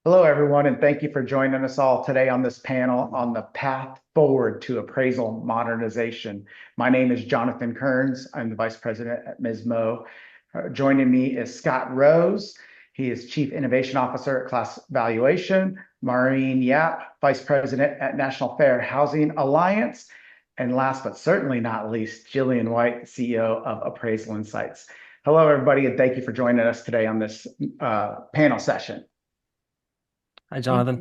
Hello, everyone, and thank you for joining us all today on this panel on the path forward to appraisal modernization. My name is Jonathan Kearns. I'm the Vice President at Ms. Mo. Joining me is Scott Rose. He is Chief Innovation Officer at Class Valuation. Maureen Yap, Vice President at National Fair Housing Alliance. And last but certainly not least, Jillian White, CEO of Appraisal Insights. Hello, everybody, and thank you for joining us today on this panel session. Hi, Jonathan.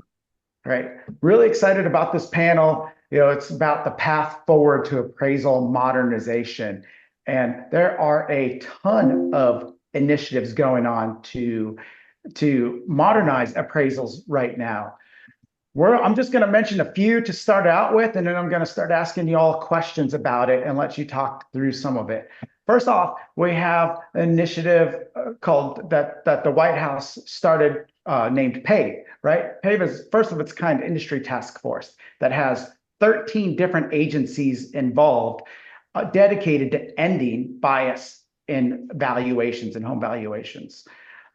Right. Really excited about this panel. It's about the path forward to appraisal modernization. And there are a ton of initiatives going on to modernize appraisals right now. I'm just going to mention a few to start out with, and then I'm going to start asking you all questions about it and let you talk through some of it. First off, we have an initiative called that the White House started named PAVE, right? PAVE is first of its kind industry task force that has 13 different agencies involved, dedicated to ending bias in valuations and home valuations.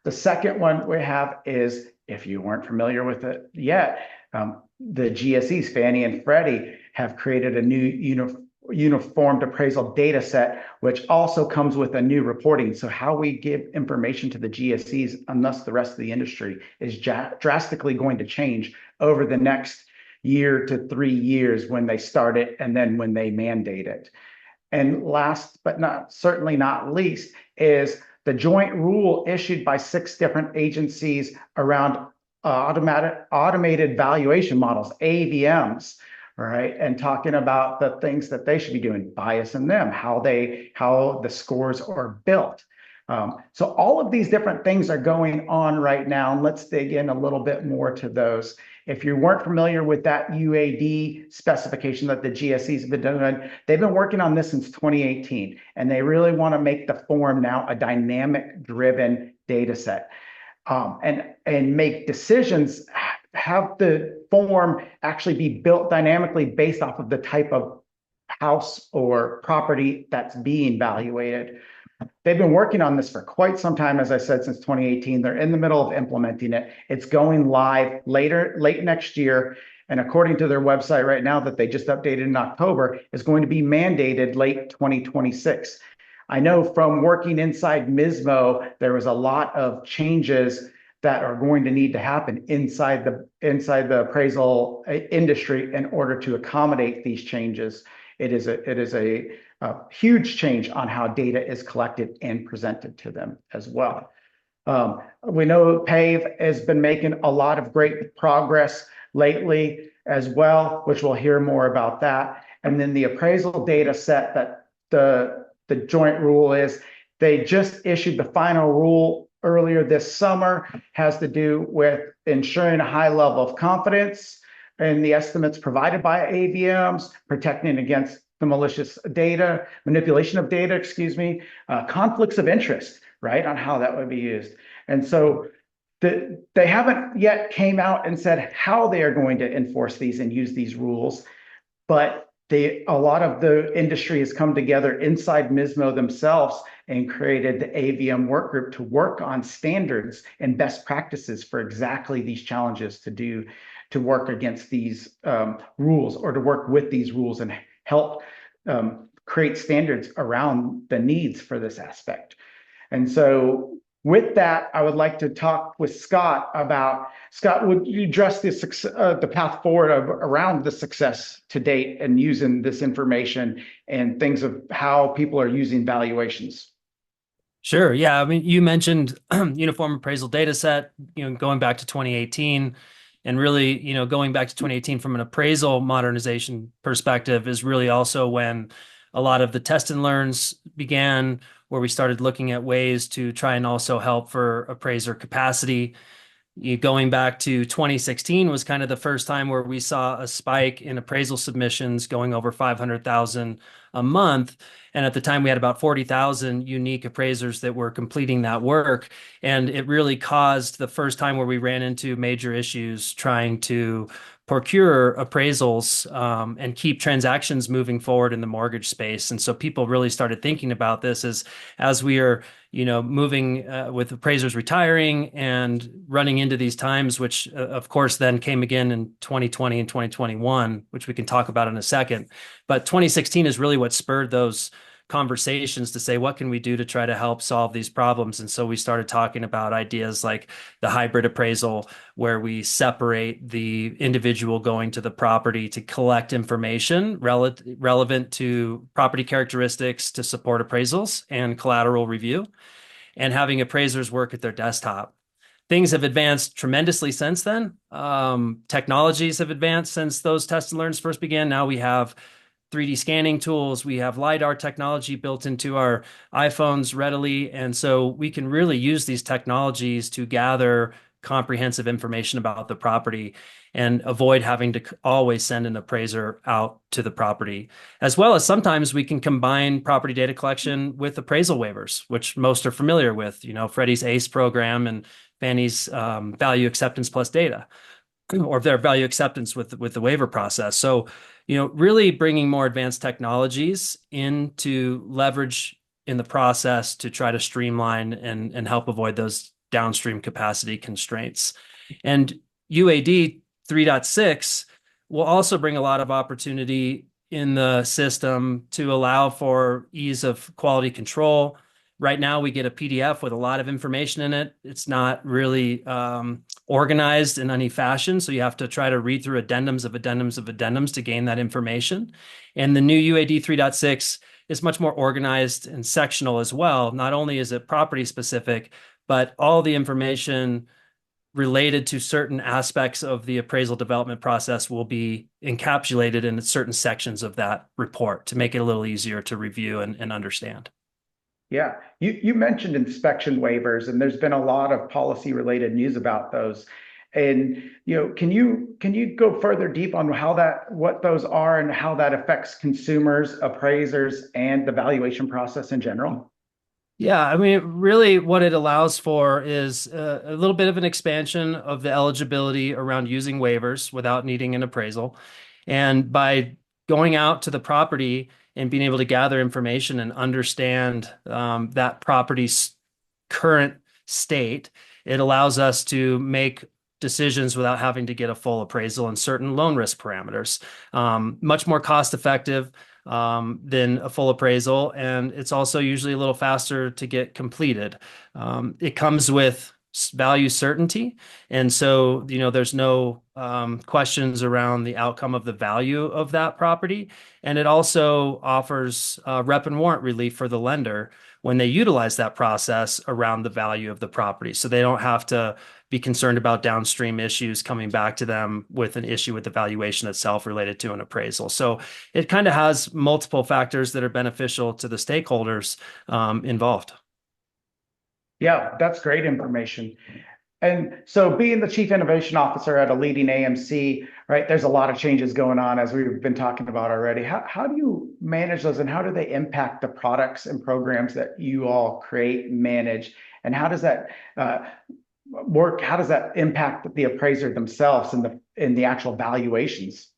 The second one we have is, if you weren't familiar with it yet, the GSEs, Fannie and Freddie, have created a new uniformed appraisal data set, which also comes with a new reporting. So how we give information to the GSEs and thus the rest of the industry is drastically going to change over the next year to 3 years when they start it and then when they mandate it. And last but certainly not least is the joint rule issued by 6 different agencies around automated valuation models, AVMs, right? And talking about the things that they should be doing, bias in them, how the scores are built. So all of these different things are going on right now, and let's dig in a little bit more to those. If you weren't familiar with that UAD specification that the GSEs have been doing, they've been working on this since 2018, and they really want to make the form now a dynamic-driven data set. And make decisions, have the form actually be built dynamically based off of the type of house or property that's being evaluated. They've been working on this for quite some time, as I said, since 2018. They're in the middle of implementing it. It's going live late next year. And according to their website right now that they just updated in October, is going to be mandated late 2026. I know from working inside MISMO, there was a lot of changes that are going to need to happen inside the appraisal industry in order to accommodate these changes. It is a huge change on how data is collected and presented to them as well. We know PAVE has been making a lot of great progress lately as well, which we'll hear more about that. And then the appraisal data set that the joint rule is, they just issued the final rule earlier this summer, has to do with ensuring a high level of confidence in the estimates provided by AVMs, protecting against the malicious data, manipulation of data, conflicts of interest, right, on how that would be used. And so they haven't yet came out and said how they are going to enforce these and use these rules, but a lot of the industry has come together inside MISMO themselves and created the AVM work group to work on standards and best practices for exactly these challenges to work against these rules, or to work with these rules and help create standards around the needs for this aspect. And so with that, I would like to talk with Scott about, Scott, would you address the path forward around the success to date and using this information and things of how people are using valuations? Sure. Yeah. I mean, you mentioned uniform appraisal data set, going back to 2018, and really, going back to 2018 from an appraisal modernization perspective is really also when a lot of the test and learns began, where we started looking at ways to try and also help for appraiser capacity. Going back to 2016 was kind of the first time where we saw a spike in appraisal submissions going over 500,000 a month. And at the time, we had about 40,000 unique appraisers that were completing that work. And it really caused the first time where we ran into major issues trying to procure appraisals and keep transactions moving forward in the mortgage space. And so people really started thinking about this as we are, moving with appraisers retiring and running into these times, which of course then came again in 2020 and 2021, which we can talk about in a second. But 2016 is really what spurred those conversations to say, what can we do to try to help solve these problems? And so we started talking about ideas like the hybrid appraisal, where we separate the individual going to the property to collect information relevant to property characteristics to support appraisals and collateral review, and having appraisers work at their desktop. Things have advanced tremendously since then. Technologies have advanced since those test and learns first began. Now we have 3D scanning tools. We have LiDAR technology built into our iPhones readily. And so we can really use these technologies to gather comprehensive information about the property and avoid having to always send an appraiser out to the property. As well as sometimes we can combine property data collection with appraisal waivers, which most are familiar with, Freddie's ACE program and Fannie's value acceptance plus data, or their value acceptance with the waiver process. So, really bringing more advanced technologies into leverage in the process to try to streamline and help avoid those downstream capacity constraints. And UAD 3.6 will also bring a lot of opportunity in the system to allow for ease of quality control. Right now, we get a PDF with a lot of information in it. It's not really organized in any fashion, so you have to try to read through addendums of addendums of addendums to gain that information. And the new UAD 3.6 is much more organized and sectional as well. Not only is it property specific, but all the information related to certain aspects of the appraisal development process will be encapsulated in certain sections of that report to make it a little easier to review and understand. Yeah, you mentioned inspection waivers, and there's been a lot of policy related news about those. And can you go further deep on what those are and how that affects consumers, appraisers, and the valuation process in general? Yeah, I mean, really what it allows for is a little bit of an expansion of the eligibility around using waivers without needing an appraisal. And by going out to the property and being able to gather information and understand that property's current state, it allows us to make decisions without having to get a full appraisal and certain loan risk parameters. Much more cost effective than a full appraisal, and it's also usually a little faster to get completed. It comes with value certainty, and so there's no questions around the outcome of the value of that property, and it also offers rep and warrant relief for the lender when they utilize that process around the value of the property, so they don't have to be concerned about downstream issues coming back to them with an issue with the valuation itself related to an appraisal. So it kind of has multiple factors that are beneficial to the stakeholders involved. Yeah, that's great information. And so being the chief innovation officer at a leading AMC, right, there's a lot of changes going on as we've been talking about already. How do you manage those, and how do they impact the products and programs that you all create and manage? And how does that work? How does that impact the appraiser themselves in the actual valuations?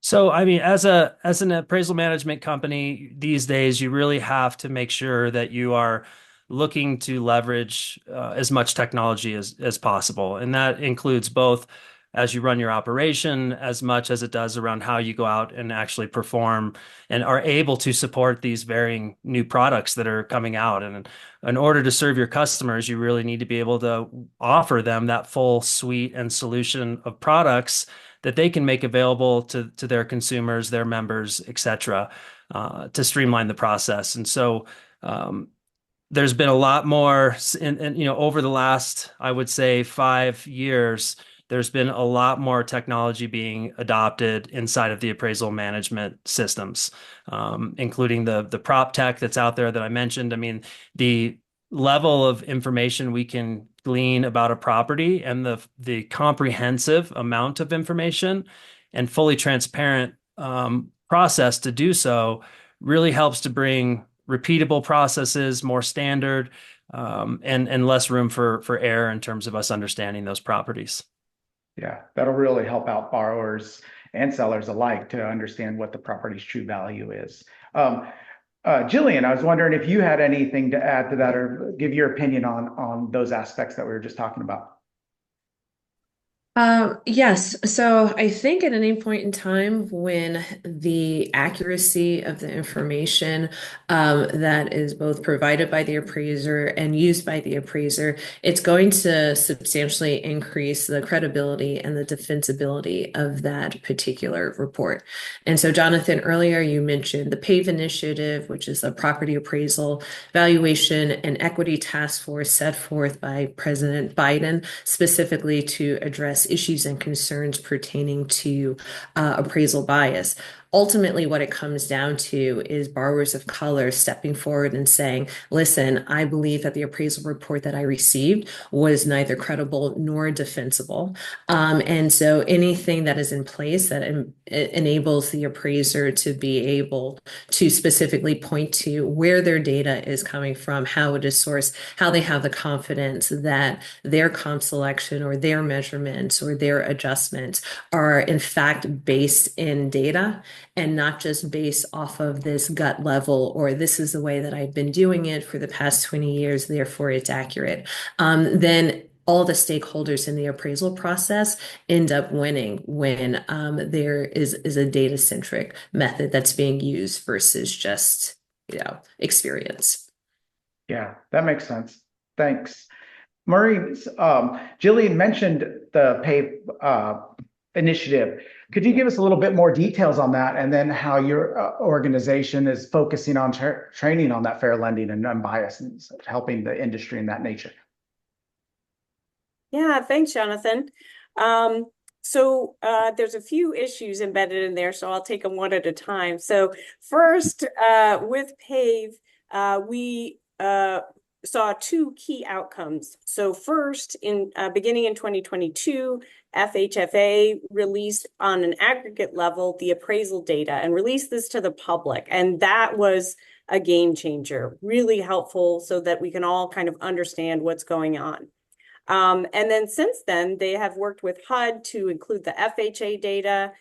So, I mean, as an appraisal management company these days, you really have to make sure that you are looking to leverage as much technology as possible. And that includes both as you run your operation as much as it does around how you go out and actually perform and are able to support these varying new products that are coming out. And in order to serve your customers, you really need to be able to offer them that full suite and solution of products that they can make available to their consumers, their members, et cetera, to streamline the process. And so there's been a lot more, and over the last, I would say, 5 years, there's been a lot more technology being adopted inside of the appraisal management systems, including the prop tech that's out there that I mentioned. I mean, the level of information we can glean about a property and the comprehensive amount of information and fully transparent process to do so really helps to bring repeatable processes, more standard, and less room for error in terms of us understanding those properties. Yeah, that'll really help out borrowers and sellers alike to understand what the property's true value is. Jillian, I was wondering if you had anything to add to that or give your opinion on those aspects that we were just talking about. Yes. So I think at any point in time when the accuracy of the information that is both provided by the appraiser and used by the appraiser, it's going to substantially increase the credibility and the defensibility of that particular report. And so, Jonathan, earlier you mentioned the PAVE initiative, which is a property appraisal, valuation, and equity task force set forth by President Biden specifically to address issues and concerns pertaining to appraisal bias. Ultimately, what it comes down to is borrowers of color stepping forward and saying, listen, I believe that the appraisal report that I received was neither credible nor defensible. And so anything that is in place that enables the appraiser to be able to specifically point to where their data is coming from, how it is sourced, how they have the confidence that their comp selection or their measurements or their adjustments are in fact based in data and not just based off of this gut level or this is the way that I've been doing it for the past 20 years, therefore it's accurate. Then all the stakeholders in the appraisal process end up winning when there is a data-centric method that's being used versus just, experience. Yeah, that makes sense. Thanks. Maureen, Jillian mentioned the PAVE initiative. Could you give us a little bit more details on that and then how your organization is focusing on training on that fair lending and unbiased and helping the industry in that nature? Yeah, thanks, Jonathan. There's a few issues embedded in there, so I'll take them one at a time. So first, with PAVE, we saw two key outcomes. So first, in beginning in 2022, FHFA released on an aggregate level the appraisal data and released this to the public. And that was a game changer, really helpful so that we can all kind of understand what's going on. And then since then, they have worked with HUD to include the FHA data.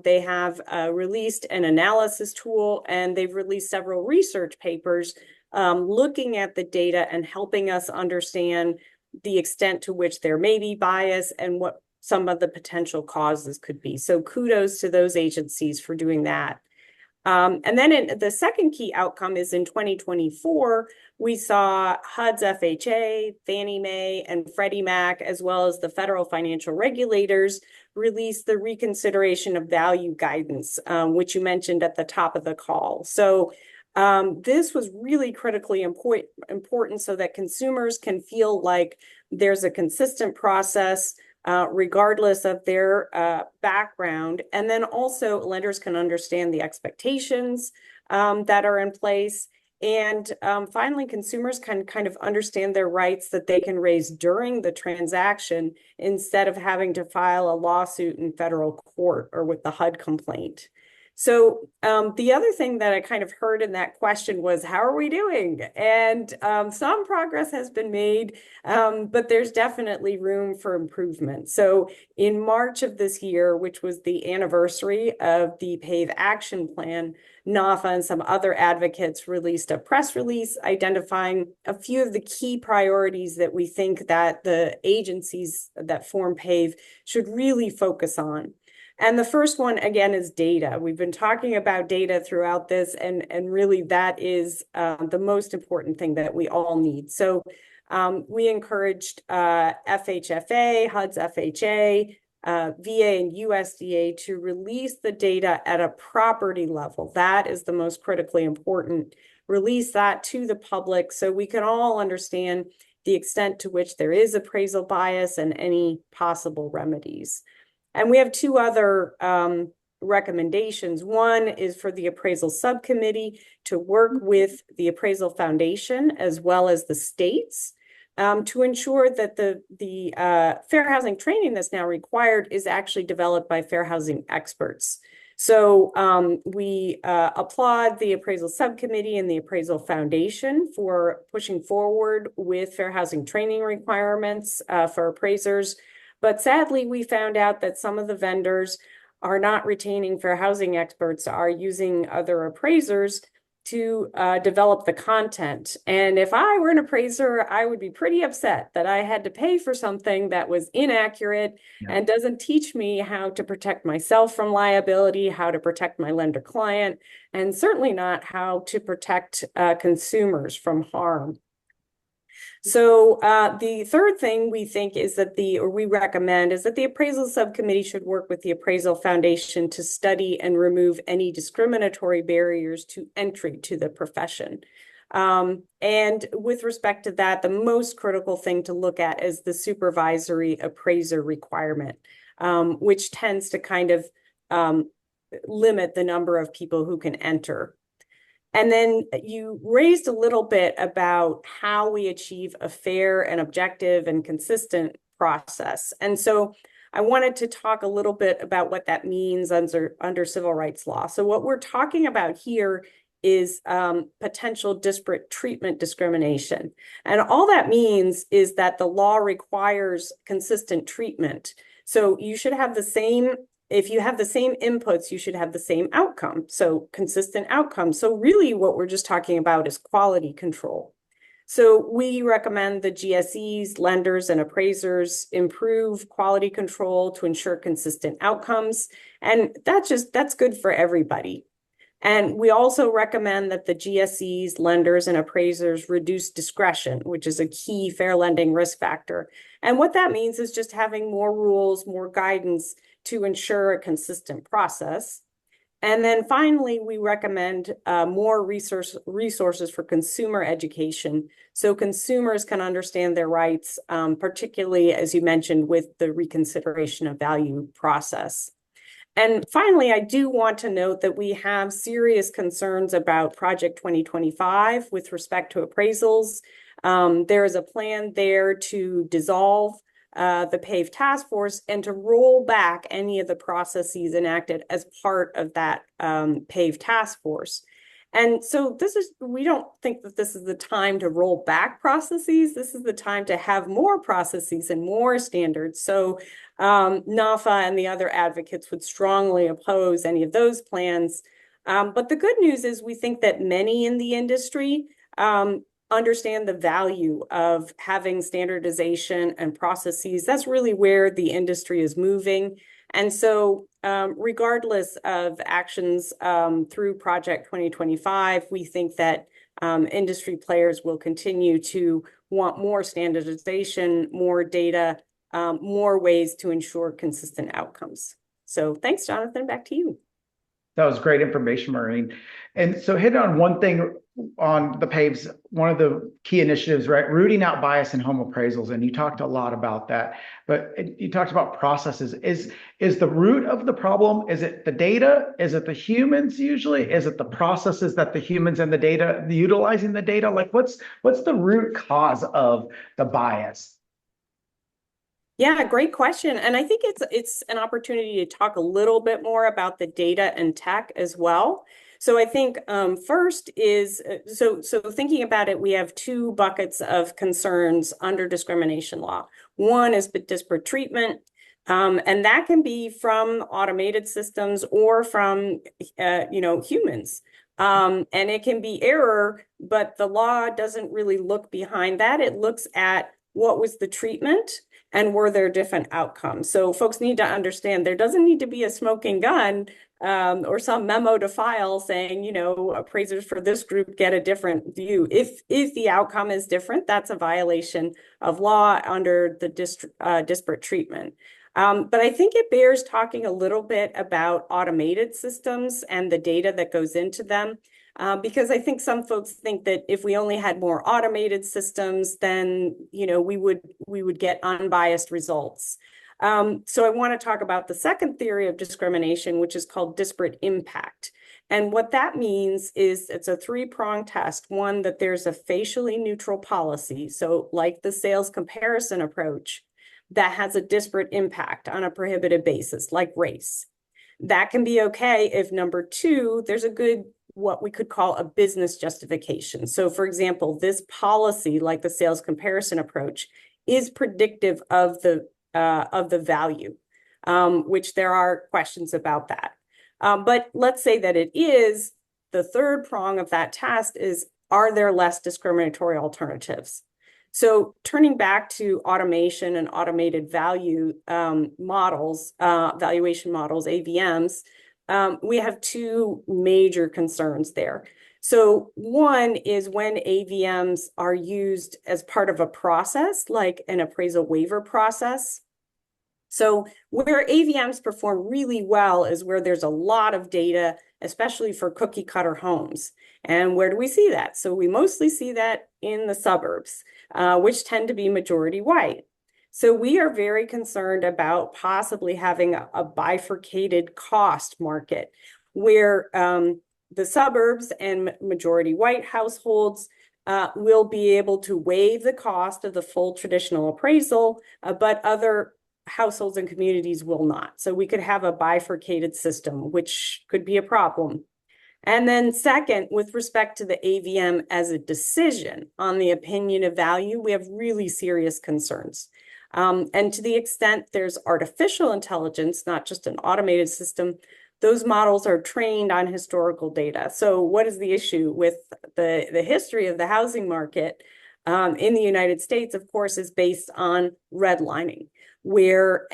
They have released an analysis tool, and they've released several research papers looking at the data and helping us understand the extent to which there may be bias and what some of the potential causes could be. So kudos to those agencies for doing that. And then the second key outcome is in 2024, we saw HUD's FHA, Fannie Mae, and Freddie Mac, as well as the federal financial regulators, release the reconsideration of value guidance, which you mentioned at the top of the call. So this was really critically important so that consumers can feel like there's a consistent process regardless of their background. And then also lenders can understand the expectations that are in place. And finally, consumers can kind of understand their rights that they can raise during the transaction instead of having to file a lawsuit in federal court or with the HUD complaint. So the other thing that I kind of heard in that question was, how are we doing? And some progress has been made, but there's definitely room for improvement. So in March of this year, which was the anniversary of the PAVE Action Plan, NAFA and some other advocates released a press release identifying a few of the key priorities that we think that the agencies that form PAVE should really focus on. And the first one, again, is data. We've been talking about data throughout this, and really that is the most important thing that we all need. So we encouraged FHFA, HUD's FHA, VA, and USDA to release the data at a property level. That is the most critically important. Release that to the public so we can all understand the extent to which there is appraisal bias and any possible remedies. And we have two other recommendations. One is for the appraisal subcommittee to work with the appraisal foundation as well as the states to ensure that the fair housing training that's now required is actually developed by fair housing experts. So we applaud the appraisal subcommittee and the appraisal foundation for pushing forward with fair housing training requirements for appraisers. But sadly, we found out that some of the vendors are not retaining fair housing experts, are using other appraisers to develop the content. And if I were an appraiser, I would be pretty upset that I had to pay for something that was inaccurate and doesn't teach me how to protect myself from liability, how to protect my lender client, and certainly not how to protect consumers from harm. So the third thing we think is that we recommend is that the appraisal subcommittee should work with the Appraisal Foundation to study and remove any discriminatory barriers to entry to the profession. And with respect to that, the most critical thing to look at is the supervisory appraiser requirement, which tends to kind of limit the number of people who can enter. And then you raised a little bit about how we achieve a fair and objective and consistent process. And so I wanted to talk a little bit about what that means under civil rights law. So what we're talking about here is potential disparate treatment discrimination. And all that means is that the law requires consistent treatment. So you should have the same if you have the same inputs, you should have the same outcome. So consistent outcomes. So really what we're just talking about is quality control. So we recommend the GSEs, lenders, and appraisers improve quality control to ensure consistent outcomes. And that's good for everybody. And we also recommend that the GSEs, lenders, and appraisers reduce discretion, which is a key fair lending risk factor. And what that means is just having more rules, more guidance to ensure a consistent process. And then finally, we recommend more resources for consumer education so consumers can understand their rights, particularly, as you mentioned, with the reconsideration of value process. And finally, I do want to note that we have serious concerns about Project 2025 with respect to appraisals. There is a plan there to dissolve the PAVE task force and to roll back any of the processes enacted as part of that PAVE task force. And so we don't think that this is the time to roll back processes. This is the time to have more processes and more standards. So NAFA and the other advocates would strongly oppose any of those plans. But the good news is we think that many in the industry understand the value of having standardization and processes. That's really where the industry is moving. And so regardless of actions through Project 2025, we think that industry players will continue to want more standardization, more data, more ways to ensure consistent outcomes. So thanks, Jonathan. Back to you. That was great information, Maureen. And so hitting on one thing on the PAVES, one of the key initiatives, right? Rooting out bias in home appraisals. And you talked a lot about that, but you talked about processes. Is the root of the problem, is it the data? Is it the humans usually? Is it the processes that the humans and the data, utilizing the data? Like what's the root cause of the bias? Yeah, great question. And I think it's an opportunity to talk a little bit more about the data and tech as well. So I think first is, so thinking about it, we have two buckets of concerns under discrimination law. One is disparate treatment, and that can be from automated systems or from, humans. And it can be error, but the law doesn't really look behind that. It looks at what was the treatment and were there different outcomes. So folks need to understand there doesn't need to be a smoking gun or some memo to file saying, appraisers for this group get a different view. If the outcome is different, that's a violation of law under the disparate treatment. But I think it bears talking a little bit about automated systems and the data that goes into them. Because I think some folks think that if we only had more automated systems, then we would get unbiased results. So I want to talk about the second theory of discrimination, which is called disparate impact. And what that means is it's a three-pronged test. One, that there's a facially neutral policy, so like the sales comparison approach, that has a disparate impact on a prohibited basis, like race. That can be okay if number two, there's a good what we could call a business justification. So for example, this policy, like the sales comparison approach, is predictive of the of the value, which there are questions about that. But let's say that it is. The third prong of that test is, are there less discriminatory alternatives? So turning back to automation and automated value models, valuation models, AVMs, we have two major concerns there. So one is when AVMs are used as part of a process, like an appraisal waiver process. So where AVMs perform really well is where there's a lot of data, especially for cookie cutter homes. And where do we see that? So we mostly see that in the suburbs, which tend to be majority white. So we are very concerned about possibly having a bifurcated cost market where the suburbs and majority white households will be able to waive the cost of the full traditional appraisal, but other households and communities will not. So we could have a bifurcated system, which could be a problem. And then second, with respect to the AVM as a decision on the opinion of value, we have really serious concerns. And to the extent there's artificial intelligence, not just an automated system, those models are trained on historical data. So what is the issue with the history of the housing market in the United States, of course, is based on redlining, where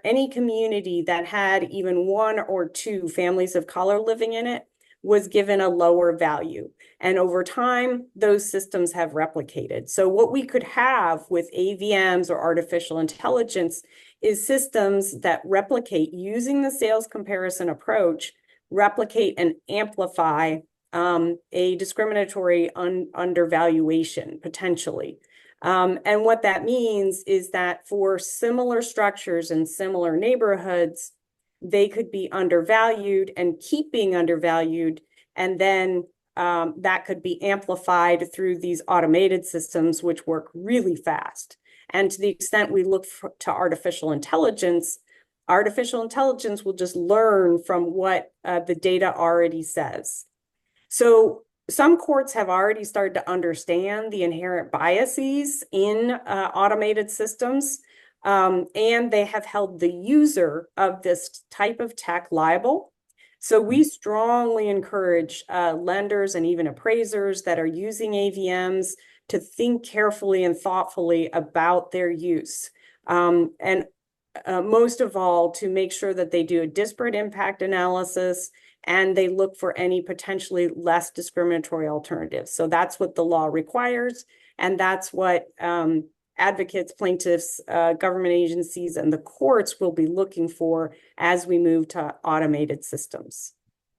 any community that had even one or two families of color living in it was given a lower value. And over time, those systems have replicated. So what we could have with AVMs or artificial intelligence is systems that replicate using the sales comparison approach, replicate and amplify a discriminatory undervaluation potentially. And what that means is that for similar structures and similar neighborhoods, they could be undervalued and keep being undervalued. And then that could be amplified through these automated systems, which work really fast. And to the extent we look to artificial intelligence will just learn from what the data already says. So some courts have already started to understand the inherent biases in automated systems, and they have held the user of this type of tech liable. So we strongly encourage lenders and even appraisers that are using AVMs to think carefully and thoughtfully about their use. And most of all, to make sure that they do a disparate impact analysis and they look for any potentially less discriminatory alternatives. So that's what the law requires, and that's what advocates, plaintiffs, government agencies, and the courts will be looking for as we move to automated systems.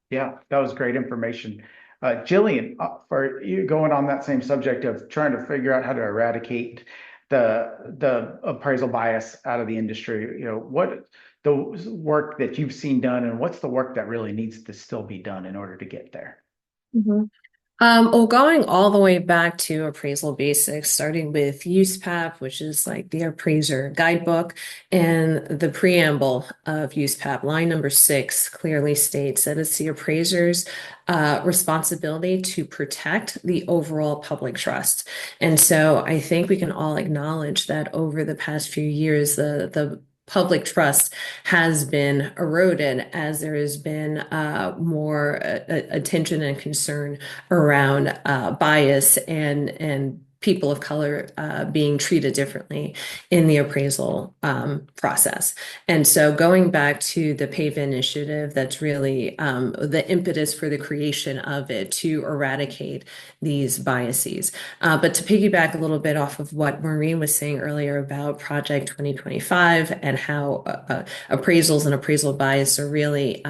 Yeah, that was great information. Jillian, for you going on that same subject of trying to figure out how to eradicate the appraisal bias out of the industry, what the work that you've seen done and what's the work that really needs to still be done in order to get there? Mm-hmm. Well, going all the way back to appraisal basics, starting with USPAP, which is like the appraiser guidebook, and the preamble of USPAP, line number 6 clearly states that it's the appraiser's responsibility to protect the overall public trust. And so I think we can all acknowledge that over the past few years, the public trust has been eroded as there has been more attention and concern around bias and people of color being treated differently in the appraisal process. And so going back to the PAVE initiative, that's really the impetus for the creation of it to eradicate these biases. But to piggyback a little bit off of what Maureen was saying earlier about Project 2025 and how appraisals and appraisal bias are really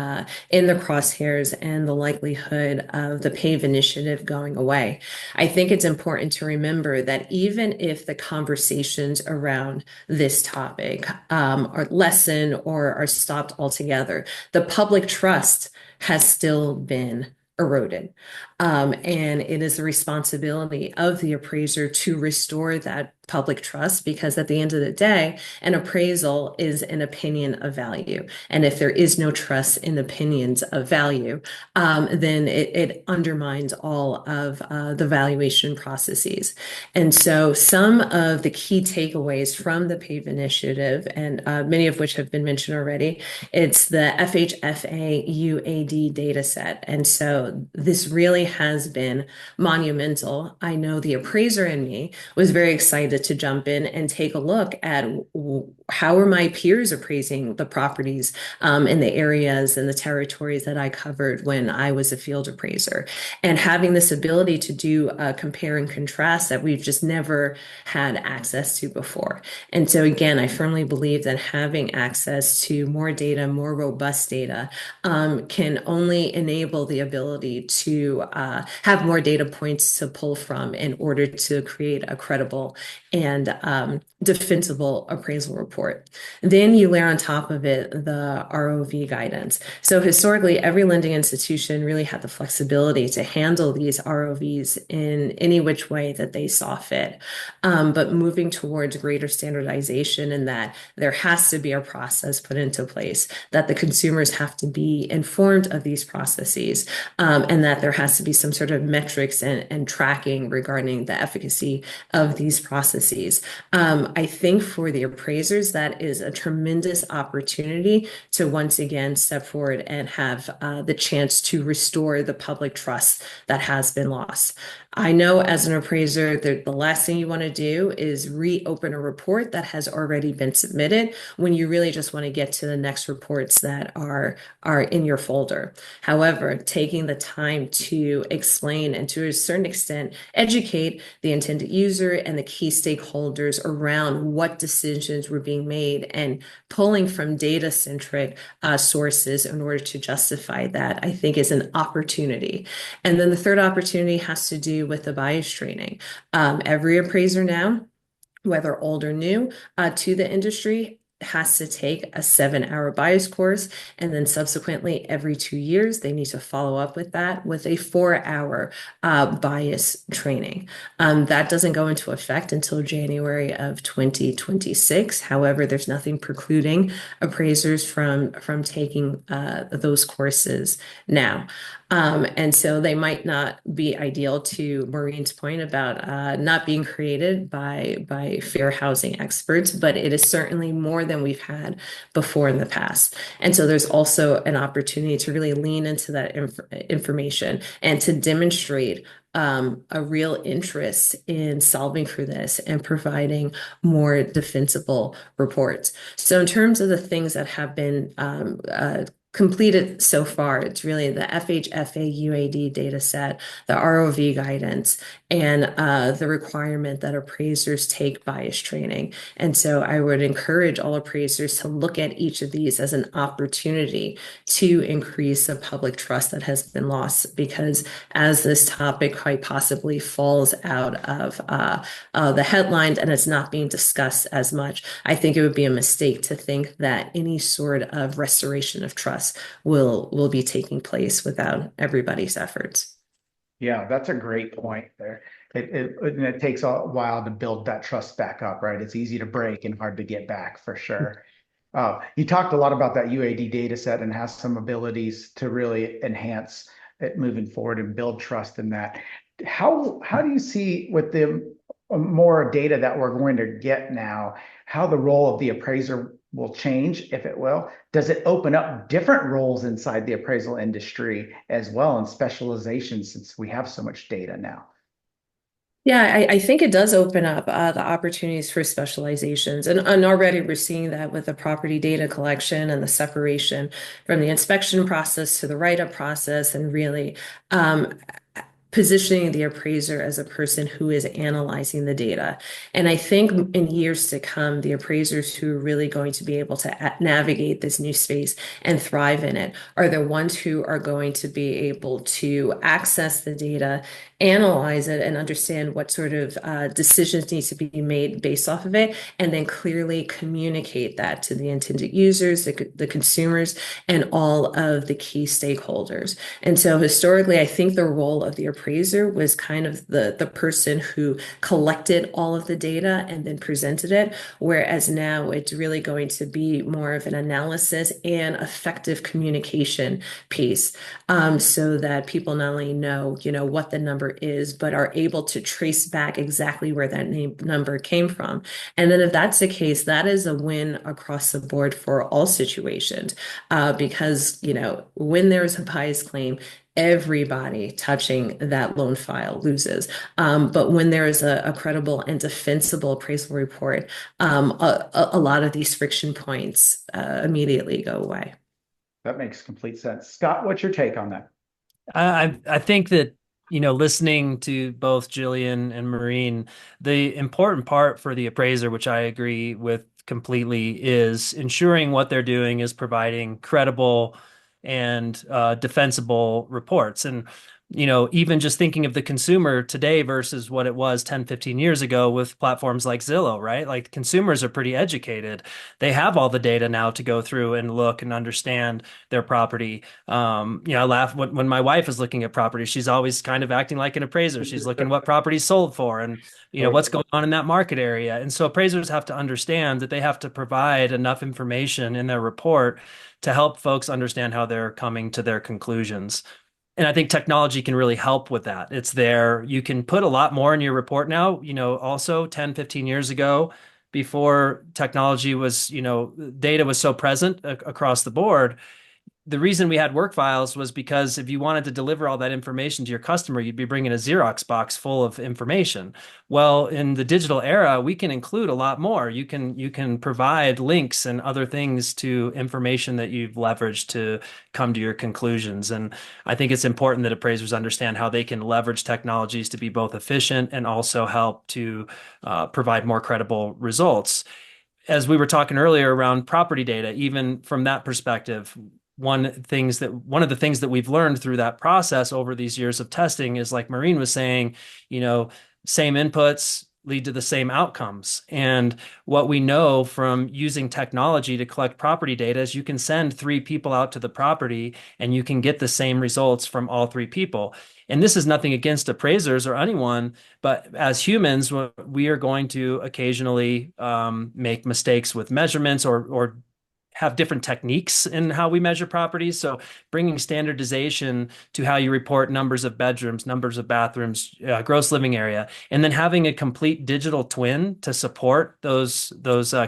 in the crosshairs and the likelihood of the PAVE initiative going away. I think it's important to remember that even if the conversations around this topic are lessened or are stopped altogether, the public trust has still been eroded. And it is the responsibility of the appraiser to restore that public trust, because at the end of the day, an appraisal is an opinion of value. And if there is no trust in opinions of value, then it undermines all of the valuation processes. And so some of the key takeaways from the PAVE initiative, and many of which have been mentioned already, it's the FHFA UAD data set. And so this really has been monumental. I know the appraiser in me was very excited to jump in and take a look at how are my peers appraising the properties in the areas and the territories that I covered when I was a field appraiser. And having this ability to do a compare and contrast that we've just never had access to before. And so again, I firmly believe that having access to more data, more robust data, can only enable the ability to have more data points to pull from in order to create a credible and defensible appraisal report. Then you layer on top of it the ROV guidance. So historically, every lending institution really had the flexibility to handle these ROVs in any which way that they saw fit. But moving towards greater standardization, in that there has to be a process put into place, that the consumers have to be informed of these processes, and that there has to be some sort of metrics and tracking regarding the efficacy of these processes. I think for the appraisers, that is a tremendous opportunity to once again step forward and have the chance to restore the public trust that has been lost. I know as an appraiser that the last thing you want to do is reopen a report that has already been submitted, when you really just want to get to the next reports that are in your folder. However, taking the time to explain and to a certain extent educate the intended user and the key stakeholders around what decisions were being made, and pulling from data-centric sources in order to justify that, I think is an opportunity. And then the third opportunity has to do with the bias training. Every appraiser now, whether old or new, to the industry, has to take a 7-hour bias course, and then subsequently every 2 years they need to follow up with that with a 4-hour bias training. That doesn't go into effect until January of 2026. However, there's nothing precluding appraisers from taking those courses now. And so they might not be ideal, to Maureen's point about not being created by fair housing experts, but it is certainly more than we've had before in the past. And so there's also an opportunity to really lean into that information and to demonstrate a real interest in solving for this and providing more defensible reports. So in terms of the things that have been completed so far, it's really the FHFA UAD data set, the ROV guidance, and the requirement that appraisers take bias training. And so I would encourage all appraisers to look at each of these as an opportunity to increase the public trust that has been lost, because as this topic quite possibly falls out of the headlines and it's not being discussed as much, I think it would be a mistake to think that any sort of restoration of trust will be taking place without everybody's efforts. Yeah, that's a great point there. It takes a while to build that trust back up, right? It's easy to break and hard to get back, for sure. You talked a lot about that UAD data set and has some abilities to really enhance it moving forward and build trust in that. How do you see, with the more data that we're going to get now, how the role of the appraiser will change, if it will? Does it open up different roles inside the appraisal industry as well, and specialization, since we have so much data now? Yeah, I think it does open up the opportunities for specializations. And already we're seeing that with the property data collection and the separation from the inspection process to the write-up process, and really positioning the appraiser as a person who is analyzing the data. And I think in years to come, the appraisers who are really going to be able to navigate this new space and thrive in it are the ones who are going to be able to access the data, analyze it, and understand what sort of decisions need to be made based off of it, and then clearly communicate that to the intended users, the consumers, and all of the key stakeholders. And so historically, I think the role of the appraiser was kind of the person who collected all of the data and then presented it, whereas now it's really going to be more of an analysis and effective communication piece, so that people not only know, what the number is, but are able to trace back exactly where that number came from. And then if that's the case, that is a win across the board for all situations, because, when there's a bias claim, everybody touching that loan file loses. But when there is a credible and defensible appraisal report, a lot of these friction points immediately go away. That makes complete sense. Scott, what's your take on that? I think that, listening to both Jillian and Maureen, the important part for the appraiser, which I agree with completely, is ensuring what they're doing is providing credible and defensible reports. And, even just thinking of the consumer today versus what it was 10, 15 years ago with platforms like Zillow, right? Like consumers are pretty educated. They have all the data now to go through and look and understand their property. I laugh when my wife is looking at property. She's always kind of acting like an appraiser. She's looking what properties sold for and what's going on in that market area. And so appraisers have to understand that they have to provide enough information in their report to help folks understand how they're coming to their conclusions. And I think technology can really help with that. It's there. You can put a lot more in your report now. Also 10, 15 years ago, before technology was, data was so present across the board, the reason we had work files was because if you wanted to deliver all that information to your customer, you'd be bringing a Xerox box full of information. Well, in the digital era, we can include a lot more. You can provide links and other things to information that you've leveraged to come to your conclusions. And I think it's important that appraisers understand how they can leverage technologies to be both efficient and also help to provide more credible results. As we were talking earlier around property data, even from that perspective, one of the things that we've learned through that process over these years of testing is, like Maureen was saying, same inputs lead to the same outcomes. And what we know from using technology to collect property data is you can send 3 people out to the property and you can get the same results from all 3 people. And this is nothing against appraisers or anyone, but as humans, we are going to occasionally make mistakes with measurements or have different techniques in how we measure properties. So bringing standardization to how you report numbers of bedrooms, numbers of bathrooms, gross living area, and then having a complete digital twin to support those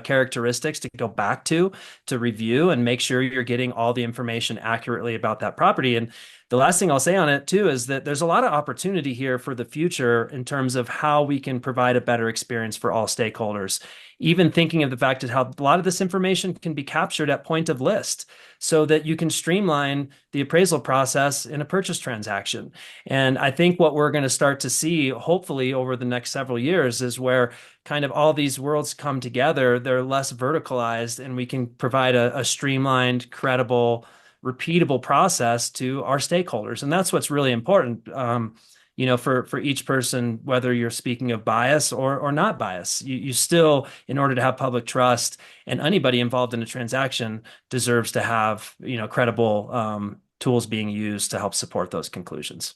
characteristics to go back to review and make sure you're getting all the information accurately about that property. And the last thing I'll say on it too is that there's a lot of opportunity here for the future in terms of how we can provide a better experience for all stakeholders. Even thinking of the fact that how a lot of this information can be captured at point of list so that you can streamline the appraisal process in a purchase transaction. And I think what we're going to start to see, hopefully over the next several years, is where kind of all these worlds come together. They're less verticalized and we can provide a streamlined, credible, repeatable process to our stakeholders. And that's what's really important, for each person, whether you're speaking of bias or not bias. You still, in order to have public trust, and anybody involved in a transaction deserves to have, credible tools being used to help support those conclusions.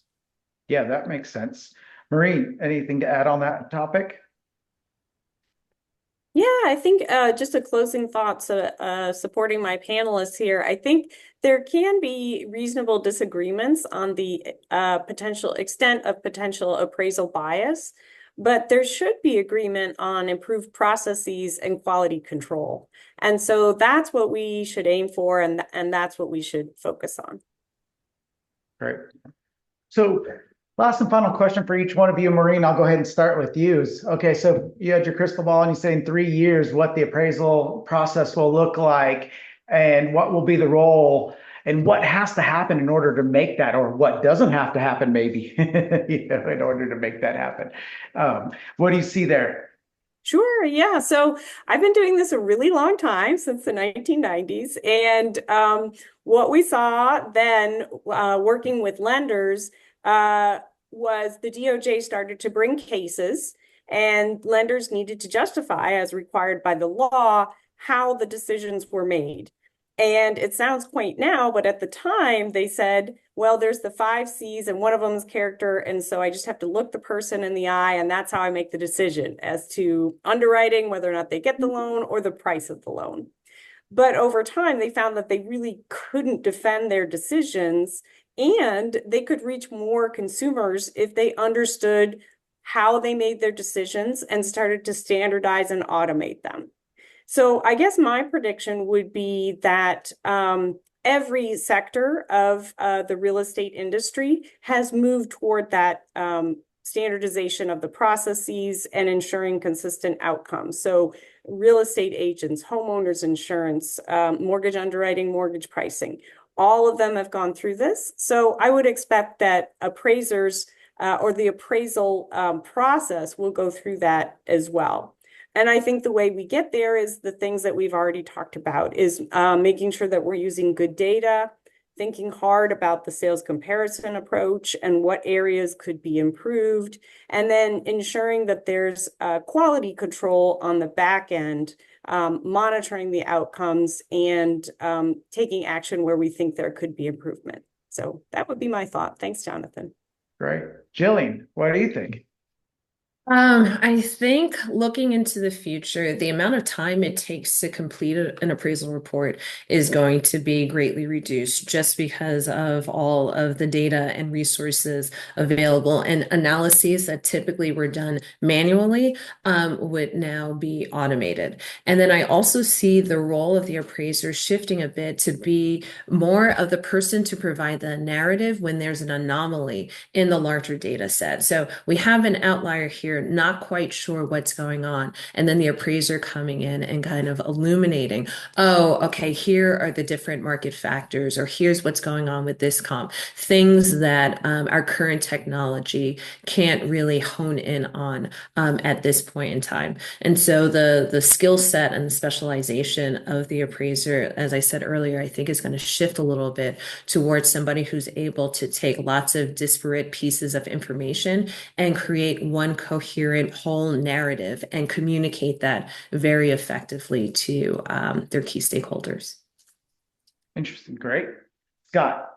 Yeah, that makes sense. Maureen, anything to add on that topic? Yeah, I think just a closing thought, supporting my panelists here. I think there can be reasonable disagreements on the potential extent of potential appraisal bias, but there should be agreement on improved processes and quality control. And so that's what we should aim for, and that's what we should focus on. Great. So last and final question for each one of you. Maureen, I'll go ahead and start with you. Okay, so you had your crystal ball and you say in 3 years what the appraisal process will look like and what will be the role and what has to happen in order to make that, or what doesn't have to happen maybe in order to make that happen. What do you see there? Sure, yeah. So I've been doing this a really long time, since the 1990s. And what we saw then, working with lenders, was the DOJ started to bring cases, and lenders needed to justify, as required by the law, how the decisions were made. And it sounds quaint now, but at the time they said, well, there's the 5 C's and one of them is character. And so I just have to look the person in the eye, and that's how I make the decision as to underwriting, whether or not they get the loan or the price of the loan. But over time, they found that they really couldn't defend their decisions, and they could reach more consumers if they understood how they made their decisions and started to standardize and automate them. So I guess my prediction would be that every sector of the real estate industry has moved toward that standardization of the processes and ensuring consistent outcomes. So real estate agents, homeowners insurance, mortgage underwriting, mortgage pricing, all of them have gone through this. So I would expect that appraisers or the appraisal process will go through that as well. And I think the way we get there is the things that we've already talked about, is making sure that we're using good data, thinking hard about the sales comparison approach and what areas could be improved, and then ensuring that there's quality control on the back end, monitoring the outcomes and taking action where we think there could be improvement. So that would be my thought. Thanks, Jonathan. Great. Jillian, what do you think? I think looking into the future, the amount of time it takes to complete an appraisal report is going to be greatly reduced just because of all of the data and resources available, and analyses that typically were done manually would now be automated. And then I also see the role of the appraiser shifting a bit to be more of the person to provide the narrative when there's an anomaly in the larger data set. So we have an outlier here, not quite sure what's going on. And then the appraiser coming in and kind of illuminating, oh, okay, here are the different market factors, or here's what's going on with this comp, things that our current technology can't really hone in on at this point in time. And so the skill set and the specialization of the appraiser, as I said earlier, I think is going to shift a little bit towards somebody who's able to take lots of disparate pieces of information and create one coherent whole narrative and communicate that very effectively to their key stakeholders. Interesting. Great. Scott.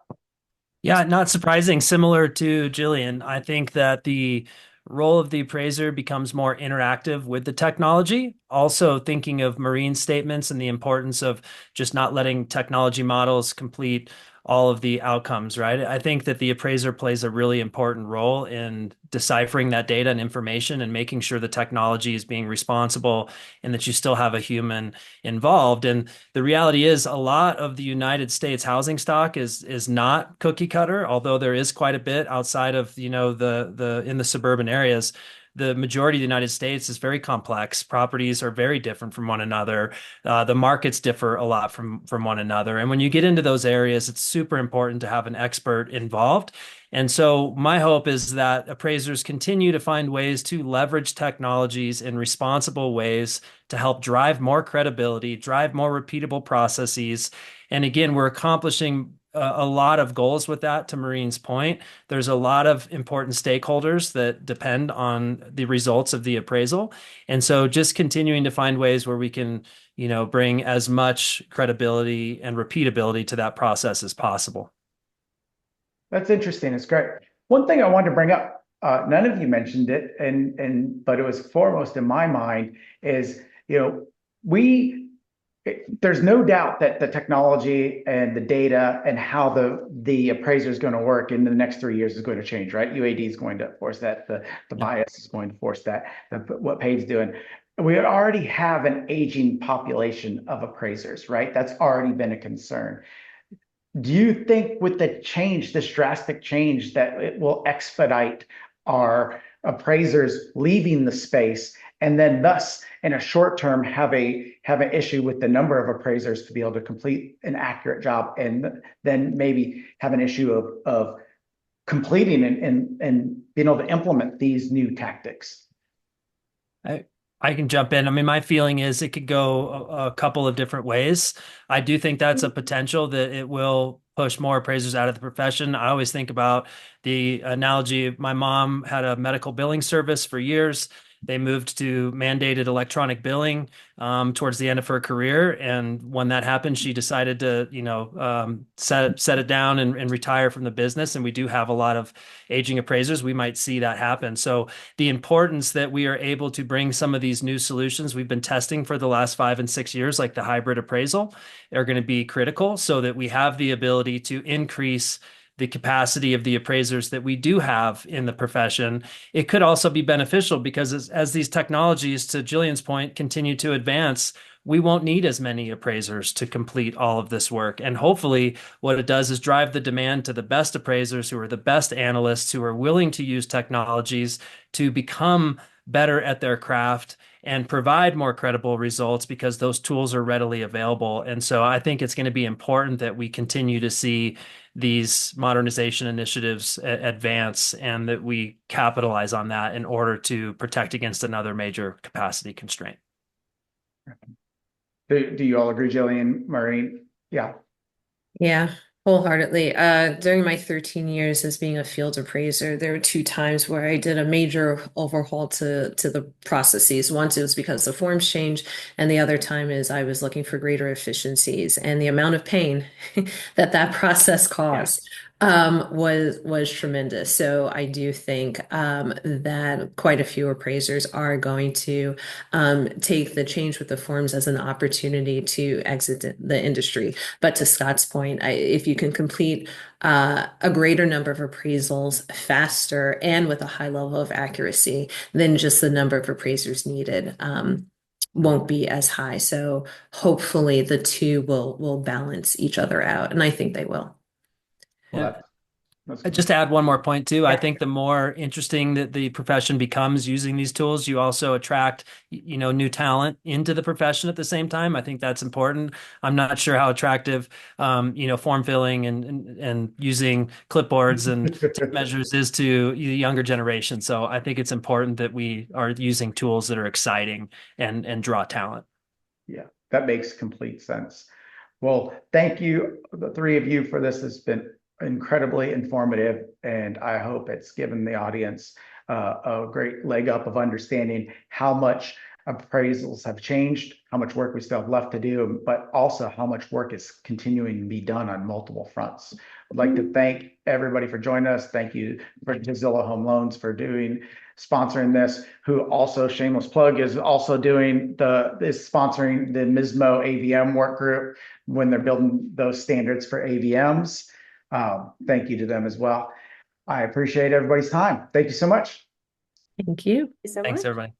Yeah, not surprising. Similar to Jillian, I think that the role of the appraiser becomes more interactive with the technology. Also thinking of Maureen's statements and the importance of just not letting technology models complete all of the outcomes, right? I think that the appraiser plays a really important role in deciphering that data and information and making sure the technology is being responsible and that you still have a human involved. And the reality is a lot of the United States housing stock is not cookie cutter, although there is quite a bit outside of, the in the suburban areas. The majority of the United States is very complex. Properties are very different from one another. The markets differ a lot from one another. And when you get into those areas, it's super important to have an expert involved. And so my hope is that appraisers continue to find ways to leverage technologies in responsible ways to help drive more credibility, drive more repeatable processes. And again, we're accomplishing a lot of goals with that. To Maureen's point, there's a lot of important stakeholders that depend on the results of the appraisal. And so just continuing to find ways where we can, bring as much credibility and repeatability to that process as possible. That's interesting. It's great. One thing I wanted to bring up, none of you mentioned it, but it was foremost in my mind is, there's no doubt that the technology and the data and how the appraiser is going to work in the next 3 years is going to change, right? UAD is going to force that. The bias is going to force that. What Pave's doing. We already have an aging population of appraisers, right? That's already been a concern. Do you think with this drastic change, that it will expedite our appraisers leaving the space, and then thus in a short term have an issue with the number of appraisers to be able to complete an accurate job, and then maybe have an issue of completing and being able to implement these new tactics? I can jump in. I mean, my feeling is it could go a couple of different ways. I do think that's a potential that it will push more appraisers out of the profession. I always think about the analogy. My mom had a medical billing service for years. They moved to mandated electronic billing towards the end of her career. And when that happened, she decided to, set it down and retire from the business. And we do have a lot of aging appraisers. We might see that happen. So the importance that we are able to bring some of these new solutions we've been testing for the last 5 and 6 years, like the hybrid appraisal, are going to be critical so that we have the ability to increase the capacity of the appraisers that we do have in the profession. It could also be beneficial because as these technologies, to Jillian's point, continue to advance, we won't need as many appraisers to complete all of this work. And hopefully what it does is drive the demand to the best appraisers who are the best analysts who are willing to use technologies to become better at their craft and provide more credible results because those tools are readily available. And so I think it's going to be important that we continue to see these modernization initiatives advance and that we capitalize on that in order to protect against another major capacity constraint. Do you all agree, Jillian, Maureen? Yeah. Yeah, wholeheartedly. During my 13 years as being a field appraiser, there were two times where I did a major overhaul to the processes. Once it was because the forms changed, and the other time is I was looking for greater efficiencies, and the amount of pain that process caused was tremendous. So I do think that quite a few appraisers are going to take the change with the forms as an opportunity to exit the industry. But to Scott's point, if you can complete a greater number of appraisals faster and with a high level of accuracy, then just the number of appraisers needed won't be as high. So hopefully the two will balance each other out, and I think they will. Well, Just to add one more point too, I Yeah. think the more interesting that the profession becomes using these tools, you also attract, new talent into the profession at the same time. I think that's important. I'm not sure how attractive, form filling and using clipboards and tape measures is to the younger generation. So I think it's important that we are using tools that are exciting and draw talent. Yeah, that makes complete sense. Well, thank you, the three of you, for this. It's been incredibly informative, and I hope it's given the audience a great leg up of understanding how much appraisals have changed, how much work we still have left to do, but also how much work is continuing to be done on multiple fronts. I'd like to thank everybody for joining us. Thank you for Zillow Home Loans for sponsoring this, who also, shameless plug, is also is sponsoring the MISMO AVM work group when they're building those standards for AVMs. Thank you to them as well. I appreciate everybody's time. Thank you so much. Thank you. So Thanks, much. everybody.